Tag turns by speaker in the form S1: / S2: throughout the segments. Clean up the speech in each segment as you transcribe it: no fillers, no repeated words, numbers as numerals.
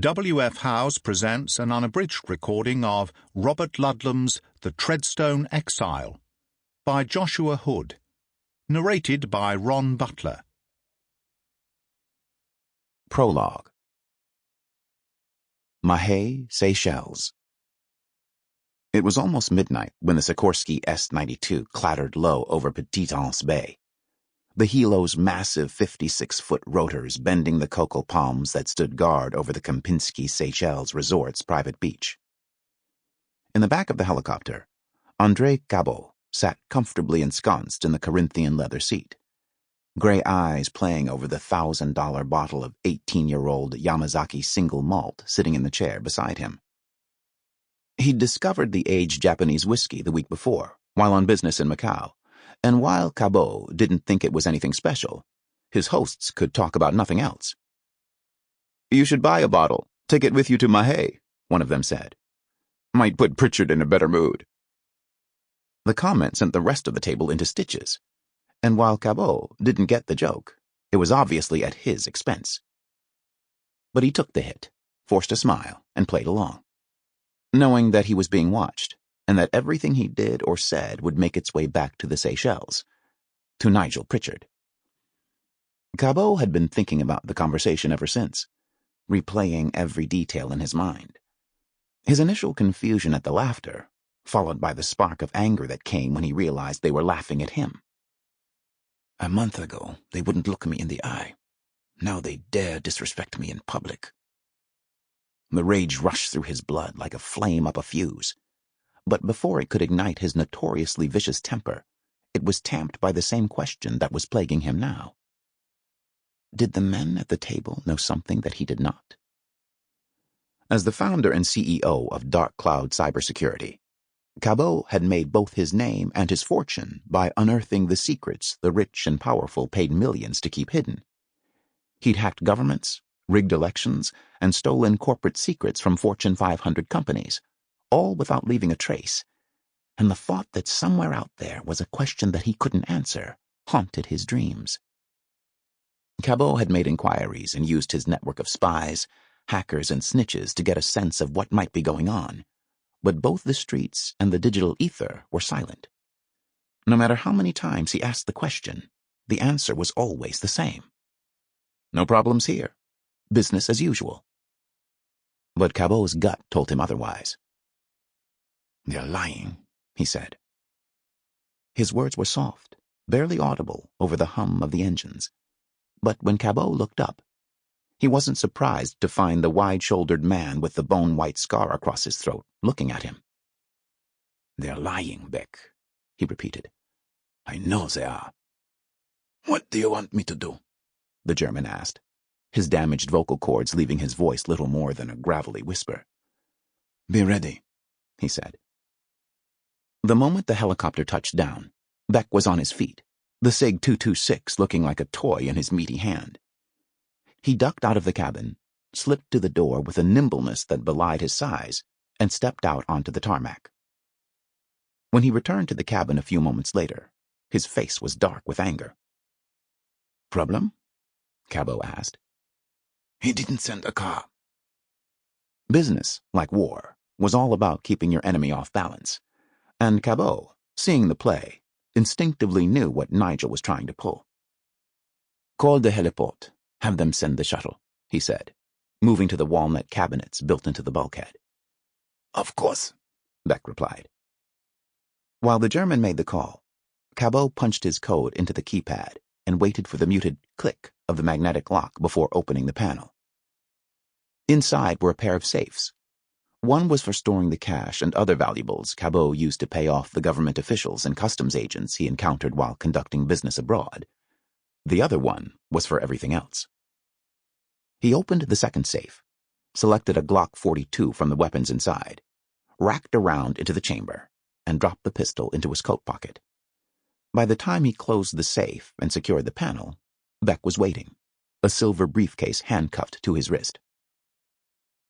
S1: W.F. Howes presents an unabridged recording of Robert Ludlum's The Treadstone Exile by Joshua Hood, narrated by Ron Butler.
S2: Prologue. Mahé, Seychelles. It was almost midnight when the Sikorsky S-92 clattered low over Petite-Anse Bay, the helo's massive 56-foot rotors bending the cocoa palms that stood guard over the Kempinski Seychelles Resort's private beach. In the back of the helicopter, André Cabot sat comfortably ensconced in the Corinthian leather seat, gray eyes playing over the $1,000 bottle of 18-year-old Yamazaki single malt sitting in the chair beside him. He'd discovered the aged Japanese whiskey the week before, while on business in Macau, and while Cabot didn't think it was anything special, his hosts could talk about nothing else. "You should buy a bottle, take it with you to Mahé," one of them said. "Might put Pritchard in a better mood." The comment sent the rest of the table into stitches, and while Cabot didn't get the joke, it was obviously at his expense. But he took the hit, forced a smile, and played along, knowing that he was being watched, and that everything he did or said would make its way back to the Seychelles, to Nigel Pritchard. Cabot had been thinking about the conversation ever since, replaying every detail in his mind. His initial confusion at the laughter, followed by the spark of anger that came when he realized they were laughing at him. A month ago, they wouldn't look me in the eye. Now they dare disrespect me in public. The rage rushed through his blood like a flame up a fuse. But before it could ignite his notoriously vicious temper, it was tamped by the same question that was plaguing him now. Did the men at the table know something that he did not? As the founder and CEO of Dark Cloud Cybersecurity, Cabot had made both his name and his fortune by unearthing the secrets the rich and powerful paid millions to keep hidden. He'd hacked governments, rigged elections, and stolen corporate secrets from Fortune 500 companies, all without leaving a trace, and the thought that somewhere out there was a question that he couldn't answer haunted his dreams. Cabot had made inquiries and used his network of spies, hackers, and snitches to get a sense of what might be going on, but both the streets and the digital ether were silent. No matter how many times he asked the question, the answer was always the same. No problems here. Business as usual. But Cabot's gut told him otherwise. "They're lying," he said. His words were soft, barely audible over the hum of the engines. But when Cabot looked up, he wasn't surprised to find the wide-shouldered man with the bone-white scar across his throat looking at him. "They're lying, Beck," he repeated. "I know they are." "What do you want me to do?" the German asked, his damaged vocal cords leaving his voice little more than a gravelly whisper. "Be ready," he said. The moment the helicopter touched down, Beck was on his feet, the SIG 226 looking like a toy in his meaty hand. He ducked out of the cabin, slipped to the door with a nimbleness that belied his size, and stepped out onto the tarmac. When he returned to the cabin a few moments later, his face was dark with anger. "Problem?" Cabot asked. "He didn't send a car." Business, like war, was all about keeping your enemy off balance, and Cabot, seeing the play, instinctively knew what Nigel was trying to pull. "Call the heliport. Have them send the shuttle," he said, moving to the walnut cabinets built into the bulkhead. "Of course," Beck replied. While the German made the call, Cabot punched his code into the keypad and waited for the muted click of the magnetic lock before opening the panel. Inside were a pair of safes. One was for storing the cash and other valuables Cabot used to pay off the government officials and customs agents he encountered while conducting business abroad. The other one was for everything else. He opened the second safe, selected a Glock 42 from the weapons inside, racked around into the chamber, and dropped the pistol into his coat pocket. By the time he closed the safe and secured the panel, Beck was waiting, a silver briefcase handcuffed to his wrist.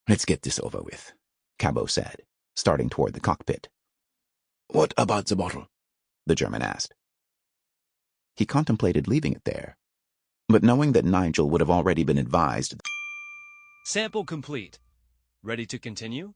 S2: "Let's get this over with," Cabot said, starting toward the cockpit. "What about the bottle?" the German asked. He contemplated leaving it there, but knowing that Nigel would have already been advised
S3: Sample complete. Ready to continue?